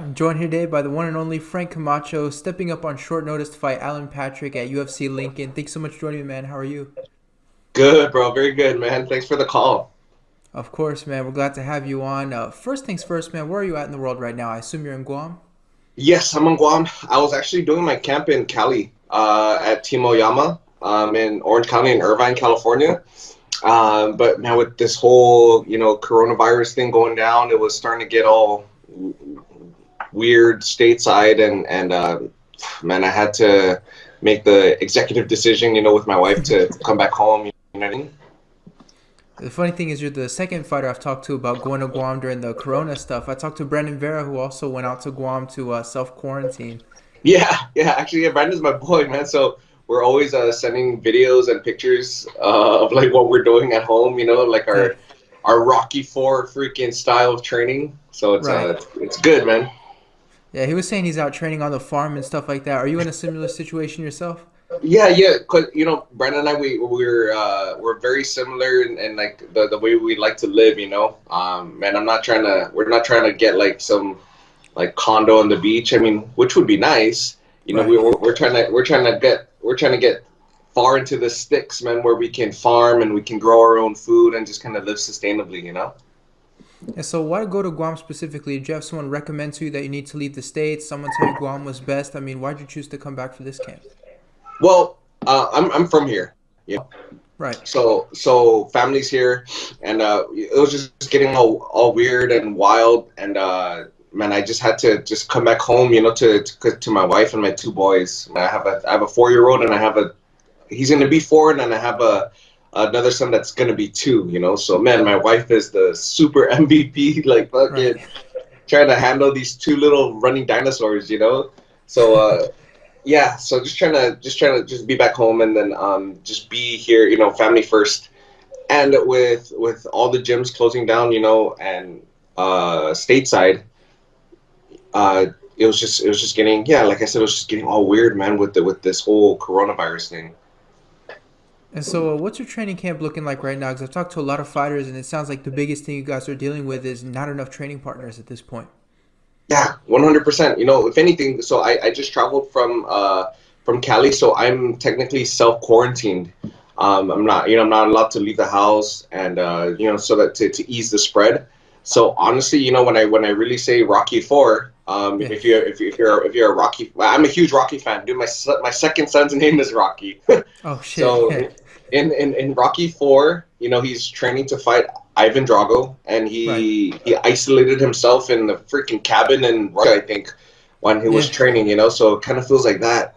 I'm joined here today by the one and only Frank Camacho, stepping up on short notice to fight Alan Patrick at UFC Lincoln. Thanks so much for joining me, man. How are you? Good, bro. Very good, man. Thanks for the call. Of course, man. We're glad to have you on. First things first, man. Where are you at in the world right now? I assume you're in Guam? Yes, I'm in Guam. I was actually doing my camp in Cali, at Timoyama, in Orange County in Irvine, California. But now with this whole, coronavirus thing going down, it was starting to get all weird stateside, and man, I had to make the executive decision, with my wife to come back home. You know what I mean? The funny thing is, you're the second fighter I've talked to about going to Guam during the Corona stuff. I talked to Brandon Vera, who also went out to Guam to self quarantine. Yeah, yeah. Actually, yeah, Brandon's my boy, man. So we're always sending videos and pictures of like what we're doing at home. Like Yeah, our Rocky Four freaking style of training. So it's right. it's good, man. Yeah, he was saying he's out training on the farm and stuff like that. Are you in a similar situation yourself? Yeah, yeah. Cause Brandon and I we're very similar in like the way we like to live. Man, we're not trying to get like some like condo on the beach. I mean, which would be nice. Right. We're trying to get far into the sticks, man, where we can farm and we can grow our own food and just kind of live sustainably. And so, why go to Guam specifically? Did you have someone recommend to you that you need to leave the States? Someone tell you Guam was best? I mean, why'd you choose to come back for this camp? Well, I'm from here, Right. so family's here, and it was just getting all weird and wild, and man, I just had to just come back home, to my wife and my two boys. I have a 4-year-old, and he's gonna be 4, and then I have a another son that's gonna be 2. So man, my wife is the super MVP, like Right. fucking trying to handle these two little running dinosaurs. So yeah, so just be back home, and then just be here, family first. And with all the gyms closing down, and stateside, it was just getting, yeah, like I said, it was just getting all weird, man, with this whole coronavirus thing. And so, what's your training camp looking like right now? Because I've talked to a lot of fighters, and it sounds like the biggest thing you guys are dealing with is not enough training partners at this point. Yeah, 100%. If anything, so I just traveled from Cali, so I'm technically self quarantined. I'm not allowed to leave the house, and so that to ease the spread. So honestly, when I really say Rocky Four, Yeah. if you're a Rocky, well, I'm a huge Rocky fan, dude. My second son's name is Rocky. Oh shit. So Yeah. in Rocky Four, he's training to fight Ivan Drago, and Right. he isolated himself in the freaking cabin in Russia, I think, when he was Yeah. training. So it kind of feels like that.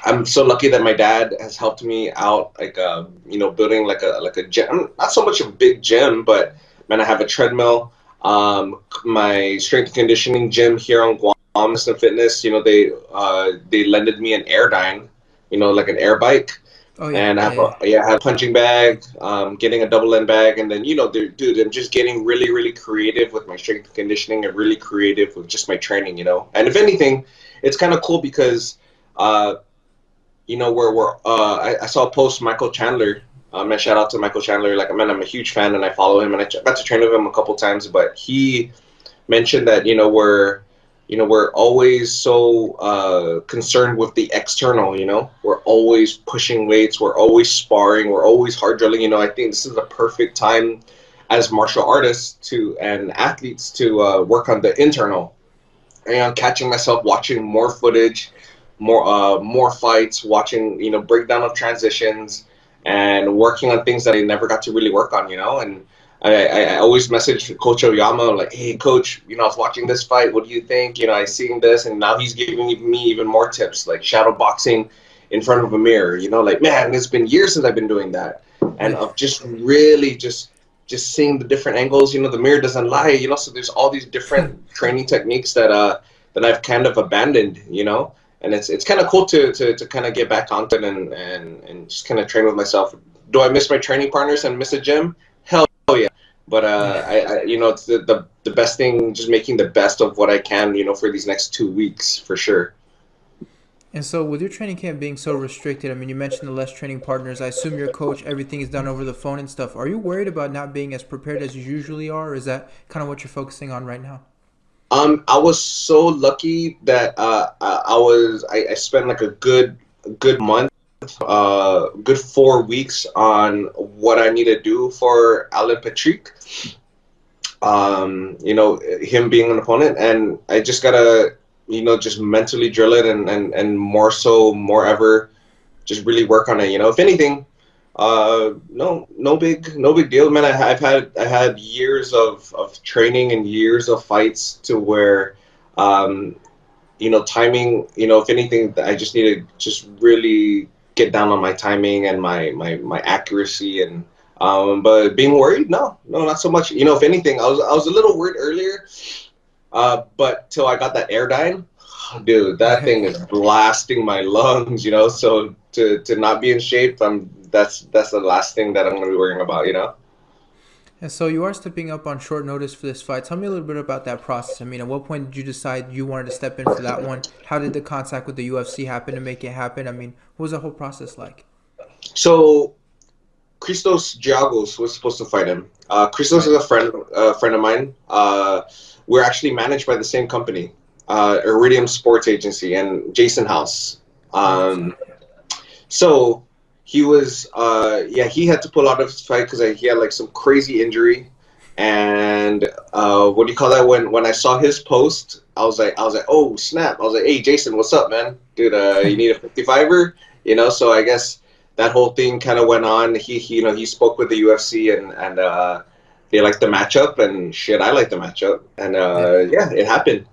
I'm so lucky that my dad has helped me out, like building like a gym, not so much a big gym, but man, I have a treadmill. My strength and conditioning gym here on Guam, Instant Fitness, they lended me an Airdyne, like an air bike, Oh yeah. and Yeah. Yeah. I have a punching bag, getting a double end bag, and then dude, I'm just getting really really creative with my strength and conditioning, and really creative with just my training. And if anything, it's kind of cool because uh, I saw a post Michael Chandler. And shout out to Michael Chandler. Like, man, I'm a huge fan, and I follow him, and I got to train with him a couple times. But he mentioned that we're always so concerned with the external. We're always pushing weights, we're always sparring, we're always hard drilling. I think this is the perfect time as martial artists to and athletes to work on the internal. And I'm catching myself watching more footage, more fights, watching breakdown of transitions, and working on things that I never got to really work on. And I always message Coach Oyama like, hey Coach, I was watching this fight. What do you think? I seen this, and now he's giving me even more tips like shadow boxing in front of a mirror. Like, man, it's been years since I've been doing that, and Yeah. of just really just seeing the different angles. The mirror doesn't lie. So there's all these different training techniques that I've kind of abandoned. And it's kind of cool to kind of get back onto it, and just kind of train with myself. Do I miss my training partners and miss a gym? Hell yeah. But Yeah. it's the best thing, just making the best of what I can, for these next 2 weeks for sure. And so, with your training camp being so restricted, I mean, you mentioned the less training partners. I assume your coach, everything is done over the phone and stuff. Are you worried about not being as prepared as you usually are, or is that kind of what you're focusing on right now? I was so lucky that I spent like a good month, good 4 weeks on what I need to do for Alan Patrick. Him being an opponent, and I just gotta, just mentally drill it, and more so, more ever, just really work on it. If anything, no big deal, man. I had years of training and years of fights to where, um, timing. If anything, I just need to just really get down on my timing and my accuracy. And but being worried, no, not so much. If anything, I was a little worried earlier, but till I got that airdyne, dude, that thing is blasting my lungs. So to not be in shape, that's the last thing that I'm gonna be worrying about. And so you are stepping up on short notice for this fight. Tell me a little bit about that process. I mean, at what point did you decide you wanted to step in for that one? How did the contact with the UFC happen to make it happen? I mean, what was the whole process like? So Christos Giagos was supposed to fight him. Christos Right. is a friend of mine. We're actually managed by the same company, Iridium Sports Agency, and Jason House. Radium Sound. Um, so he was, yeah, he had to pull out of his fight because he had like some crazy injury. And what do you call that? When I saw his post, I was like, oh snap! I was like, hey Jason, what's up, man? Dude, you need a 55er? So I guess that whole thing kind of went on. He spoke with the UFC, and they liked the matchup, and shit, I liked the matchup, and Yeah. yeah, it happened.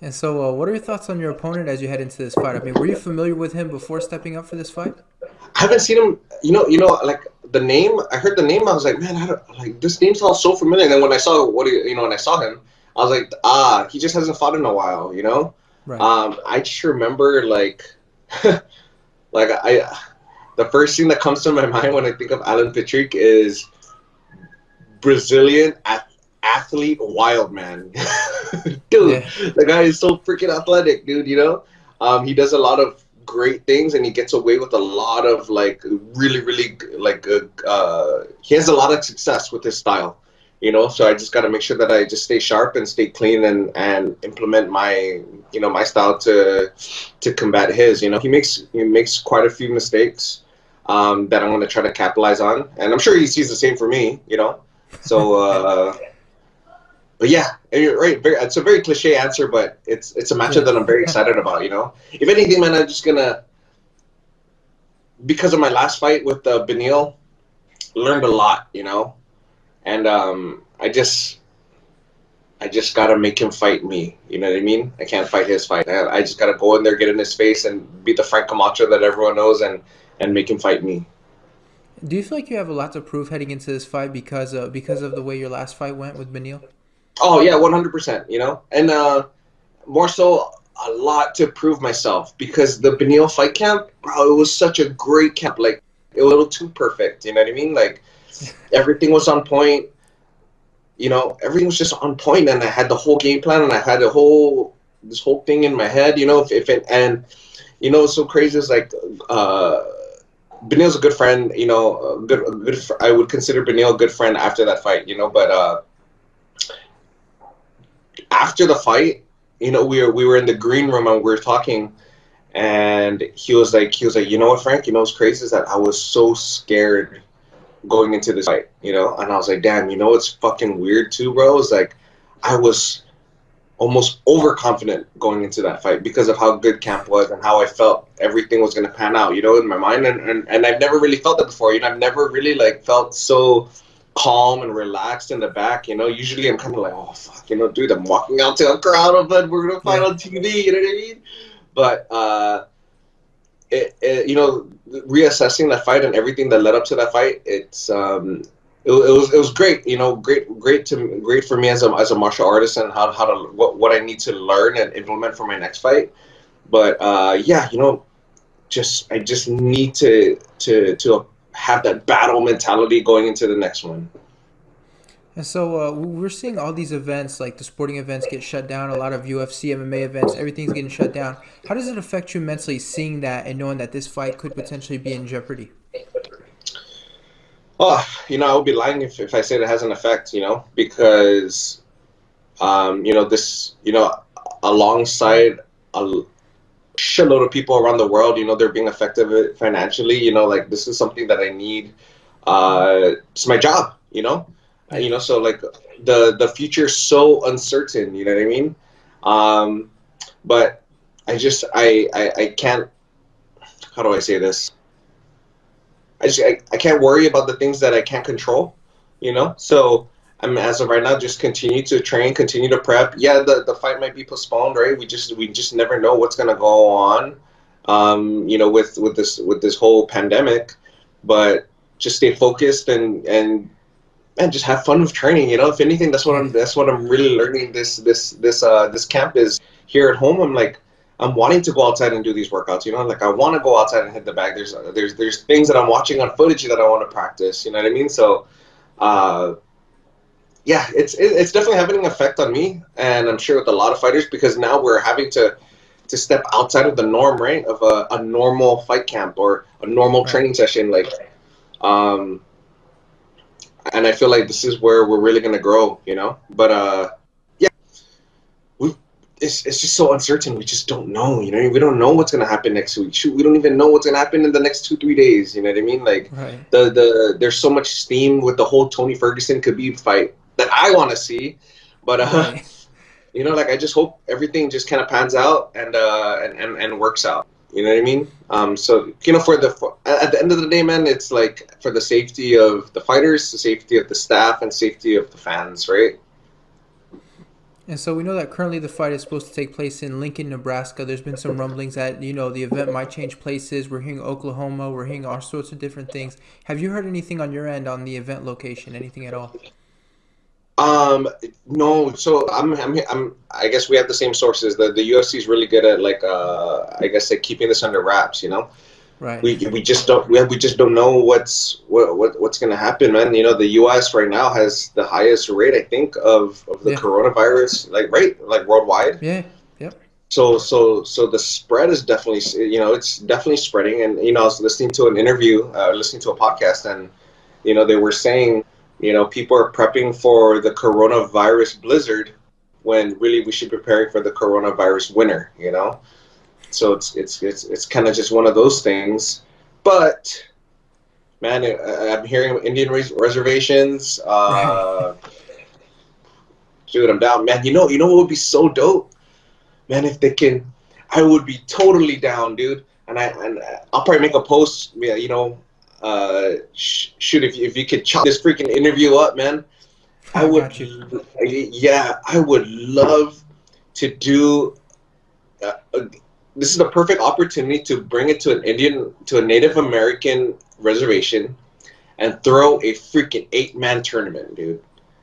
And so, what are your thoughts on your opponent as you head into this fight? I mean, were you familiar with him before stepping up for this fight? I haven't seen him. Like the name. I heard the name. I was like, man, I don't like this name sounds so familiar. And then when I saw when I saw him, I was like, he just hasn't fought in a while. Right. I just remember like, like the first thing that comes to my mind when I think of Alan Patrick is Brazilian athlete, wild man. Dude, Yeah. the guy is so freaking athletic, dude. He does a lot of great things, and he gets away with a lot of like really, really like. He has a lot of success with his style. So I just got to make sure that I just stay sharp and stay clean, and implement my style to combat his. He makes quite a few mistakes, that I'm going to try to capitalize on, and I'm sure he sees the same for me. So, but yeah, and you're right. It's a very cliche answer, but it's a matchup Yeah. that I'm very excited about. If anything, man, I'm just gonna, because of my last fight with Benil, learned a lot. And I just gotta make him fight me. You know what I mean? I can't fight his fight. I just gotta go in there, get in his face, and beat the Frank Camacho that everyone knows, and make him fight me. Do you feel like you have a lot to prove heading into this fight because of the way your last fight went with Benil? Oh yeah, 100%. And more so, a lot to prove myself, because the Benil fight camp, bro, it was such a great camp. Like, it was a little too perfect. You know what I mean? Like, everything was on point. Everything was just on point, and I had the whole game plan, and I had this whole thing in my head. If it, and what's so crazy is like, Benil's a good friend. I would consider Benil a good friend after that fight. But after the fight, we were in the green room, and we were talking, and he was like, you know what, Frank? What's crazy is that I was so scared going into this fight. And I was like, damn, what's fucking weird too, bro? Is like, I was almost overconfident going into that fight because of how good camp was and how I felt everything was gonna pan out, in my mind, and I've never really felt that before. I've never really like felt so calm and relaxed in the back. Usually I'm kind of like, oh fuck, dude, I'm walking out to a crowd of it. We're gonna fight Yeah. on TV. You know what I mean? But reassessing that fight and everything that led up to that fight, it was great. Great for me as a martial artist, and how to what I need to learn and implement for my next fight. But yeah, I just need to have that battle mentality going into the next one. And so we're seeing all these events, like the sporting events, get shut down. A lot of UFC, MMA events, everything's getting shut down. How does it affect you mentally seeing that and knowing that this fight could potentially be in jeopardy? Oh, I would be lying if I said it has an effect, because This, alongside a shitload of people around the world, they're being affected financially. Like this is something that I need. It's my job. Yeah. So like the future is so uncertain. You know what I mean? But I can't. How do I say this? I can't worry about the things that I can't control. So I'm as of right now just continue to train, continue to prep. Yeah, the fight might be postponed, right? We just never know what's gonna go on. With this whole pandemic, but just stay focused and just have fun with training. If anything, Yeah. that's what I'm really learning. This camp is here at home. I'm wanting to go outside and do these workouts. Like I want to go outside and hit the bag. There's things that I'm watching on footage that I want to practice. You know what I mean? So, uh, yeah, it's definitely having an effect on me, and I'm sure with a lot of fighters because now we're having to step outside of the norm, right? Of a normal fight camp or a normal Right. training session, um, and I feel like this is where we're really gonna grow. But yeah, we it's just so uncertain. We just don't know. We don't know what's gonna happen next week. Shoot, we don't even know what's gonna happen in the next 2-3 days. You know what I mean? Like Right. there's so much steam with the whole Tony Ferguson Khabib fight that I want to see, but Right. like I just hope everything just kind of pans out and works out. You know what I mean? So at the end of the day, man, it's like for the safety of the fighters, the safety of the staff, and safety of the fans, right? And so we know that currently the fight is supposed to take place in Lincoln, Nebraska. There's been some rumblings that, the event might change places. We're hearing Oklahoma. We're hearing all sorts of different things. Have you heard anything on your end on the event location? Anything at all? No. So I guess we have the same sources. The UFC is really good at I guess like keeping this under wraps. Right. We just don't know what's gonna happen, man. The U.S. right now has the highest rate, I think, of the Yeah. coronavirus, like worldwide. Yeah. Yep. So the spread is definitely, it's definitely spreading. And I was listening to an interview, listening to a podcast, and they were saying, people are prepping for the coronavirus blizzard when really we should be preparing for the coronavirus winter. So it's kind of just one of those things. But man, I'm hearing Indian reservations. Right. Dude, I'm down, man. What would be so dope, man? If they can, I would be totally down, dude. And I'll probably make a post. Yeah, shoot, if you could chop this freaking interview up, man. I I would, got you. yeah, I would love to do. This is the perfect opportunity to bring it to a Native American reservation and throw a freaking 8-man tournament, dude.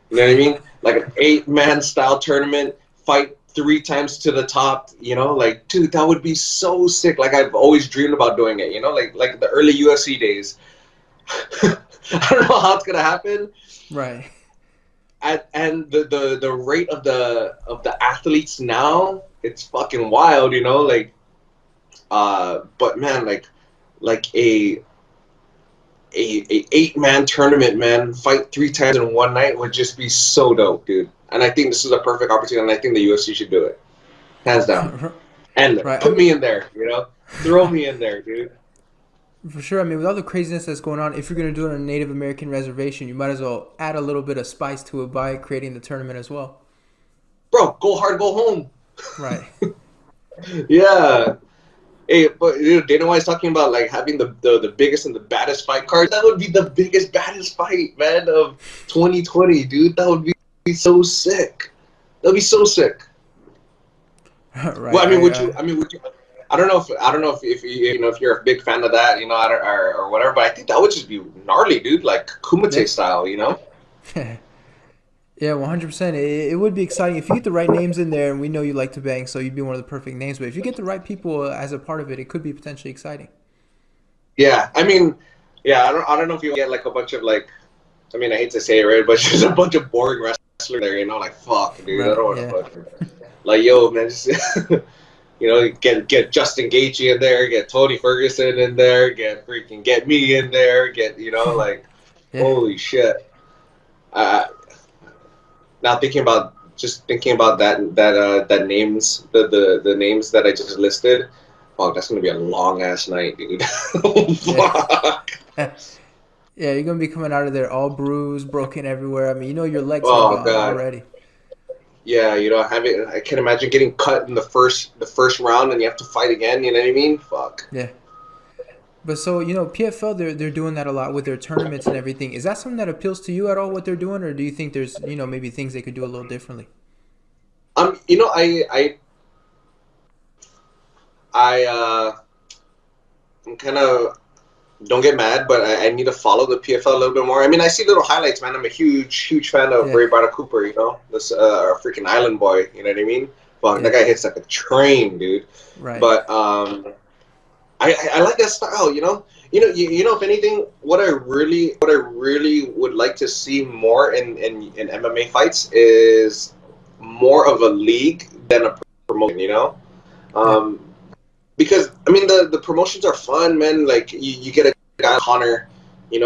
You know what I mean? Like an 8-man style tournament, fight 3 times to the top. Like, dude, that would be so sick. Like I've always dreamed about doing it. Like the early UFC days. I don't know how it's gonna happen. Right. And the rate of the athletes now, it's fucking wild. But man, like a 8-man tournament, man, fight 3 times in one night would just be so dope, dude. And I think this is a perfect opportunity, and I think the UFC should do it, hands down. And Right. put me in there, throw me in there, dude. For sure. I mean, with all the craziness that's going on, if you're going to do it on a Native American reservation, you might as well add a little bit of spice to it by creating the tournament as well. Bro, go hard, go home. Right. Yeah. Hey, but Dana White's talking about like having the biggest and the baddest fight card. That would be the biggest, baddest fight, man, of 2020, dude. That would be so sick. That'd be so sick. Right. Well, I mean, would you? I mean, would you? I don't know if you're a big fan of that, or whatever. But I think that would just be gnarly, dude. Like Kumite style. Yeah, 100%. It would be exciting if you get the right names in there, and we know you like to bang, so you'd be one of the perfect names. But if you get the right people as a part of it, it could be potentially exciting. Yeah, I mean, yeah, I don't know if you get like a bunch of like, I mean, I hate to say it, right, but just a bunch of boring wrestlers there, like fuck, dude, I Right. don't want to Yeah. fucking like, yo, man, just, get Justin Gaethje in there, get Tony Ferguson in there, get me in there, like, Yeah. holy shit. Uh, Now thinking about just thinking about that names the names that I just listed. Oh, that's gonna be a long ass night, dude. Yeah. Fuck. Yeah, you're gonna be coming out of there all bruised, broken everywhere. I mean, your legs are Oh gone god. already. Yeah, I can imagine getting cut in the first round and you have to fight again. You know what I mean? Fuck. Yeah. But so, PFL they're doing that a lot with their tournaments and everything. Is that something that appeals to you at all what they're doing, or do you think there's, maybe things they could do a little differently? I I'm kind of don't get mad, but I need to follow the PFL a little bit more. I mean, I see little highlights, man. I'm a huge fan of Yeah. Ray Barda Cooper. This freaking island boy. You know what I mean? Fuck, that Yeah. guy hits like a train, dude. Right. But I like that style. If anything, what I really would like to see more in MMA fights is more of a league than a promotion. Yeah. Um, because I mean the promotions are fun, man. Like you get a guy like Connor,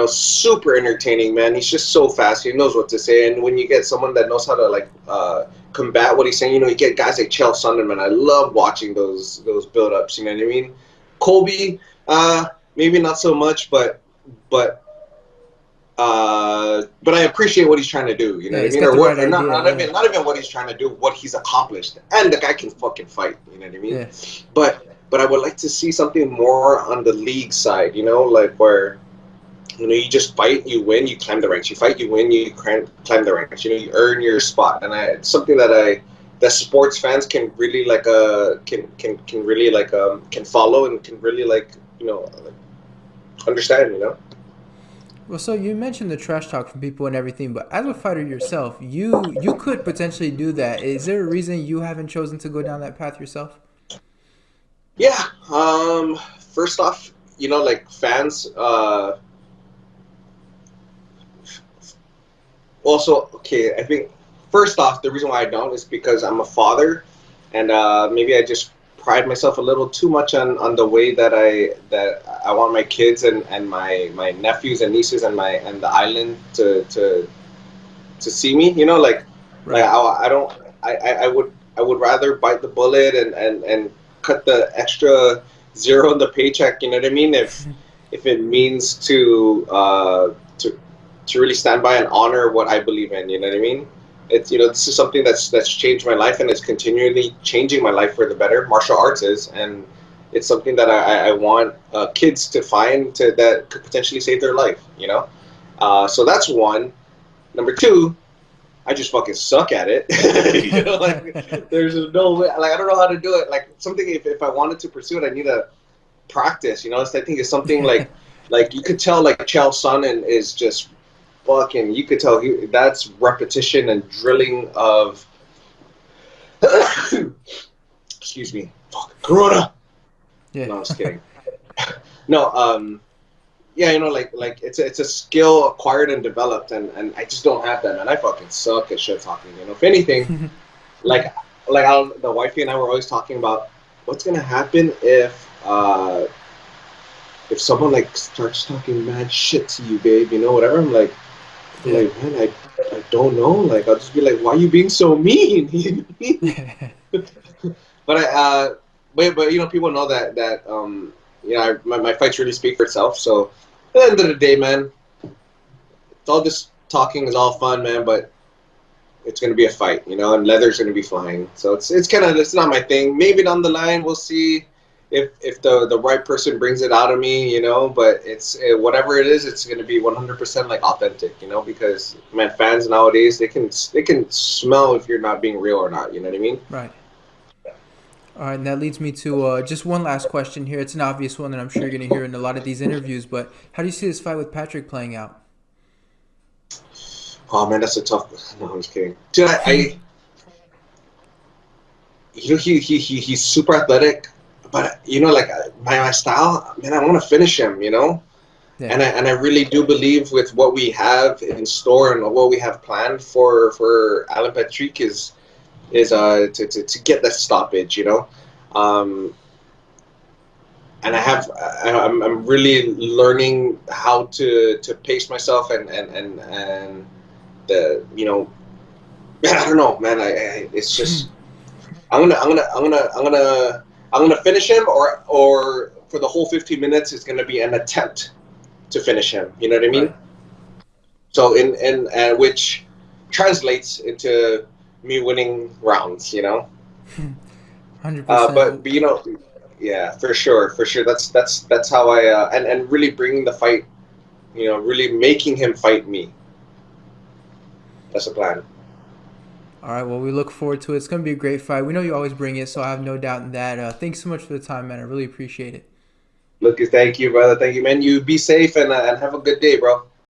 super entertaining, man. He's just so fast. He knows what to say, and when you get someone that knows how to combat what he's saying, you get guys like Chael Sonnen, man. I love watching those build ups. You know what I mean? Colby, maybe not so much, but but I appreciate what he's trying to do. You know Yeah, what I he's mean? got Or the right what? Or idea. Yeah. not even what he's trying to do. What he's accomplished, and the guy can fucking fight. You know what I mean? Yeah. But I would like to see something more on the league side. Like where you just fight, you win, you climb the ranks. You fight, you win, you climb the ranks. You earn your spot, and it's something that sports fans can really can really can follow and can really understand. Well, so you mentioned the trash talk from people and everything, but as a fighter yourself, you could potentially do that. Is there a reason you haven't chosen to go down that path yourself? Yeah. First off, like fans. Also, okay. I think first off, the reason why I don't is because I'm a father, and maybe I just pride myself a little too much on the way that I want my kids and my nephews and nieces and the island to see me. Like Right. I don't. I would rather bite the bullet and cut the extra zero in the paycheck. You know what I mean? If it means to really stand by and honor what I believe in. You know what I mean? This is something that's changed my life and is continually changing my life for the better. Martial arts is, and it's something that I want kids to find that could potentially save their life. So that's one. Number two, I just fucking suck at it. Like there's no way. Like I don't know how to do it. Like something if I wanted to pursue it, I need to practice. I think it's something like you could tell like Chael Sonnen is just fucking. You could tell that's repetition and drilling of. Excuse me. Fuck Corona. Yeah. No, I'm just kidding. No, yeah, like it's a skill acquired and developed, and I just don't have that, man. I fucking suck at shit talking. If anything, like the wifey and I were always talking about what's gonna happen if someone like starts talking mad shit to you, babe. Whatever. I'm Yeah. like, man, I don't know. Like, I'll just be like, why are you being so mean? But but people know that my fights really speak for itself. So at the end of the day, man, it's all just talking is all fun, man. But it's gonna be a fight, and leather's gonna be flying. So it's not my thing. Maybe down the line we'll see if the right person brings it out of me, But it's whatever it is, it's gonna be 100% like authentic, Because man, fans nowadays they can smell if you're not being real or not. You know what I mean? Right. All right, and that leads me to just one last question here. It's an obvious one that I'm sure you're going to hear in a lot of these interviews, but how do you see this fight with Patrick playing out? Oh man, that's a tough. No, I'm just kidding. Dude, he's super athletic, but like my style, man, I want to finish him, Yeah. and I really do believe with what we have in store and what we have planned for Alan Patrick is to get that stoppage, um, and I'm really learning how to pace myself and the Man, I don't know, man. It's just I'm gonna finish him, or for the whole 15 minutes, it's gonna be an attempt to finish him. You know what I mean? Right. So in which translates into me winning rounds. 100%. But yeah, for sure. That's how I and really bringing the fight. Really making him fight me. That's the plan. All right. Well, we look forward to it. It's going to be a great fight. We know you always bring it, so I have no doubt in that. Thanks so much for the time, man. I really appreciate it. Lucas, thank you, brother. Thank you, man. You be safe and have a good day, bro.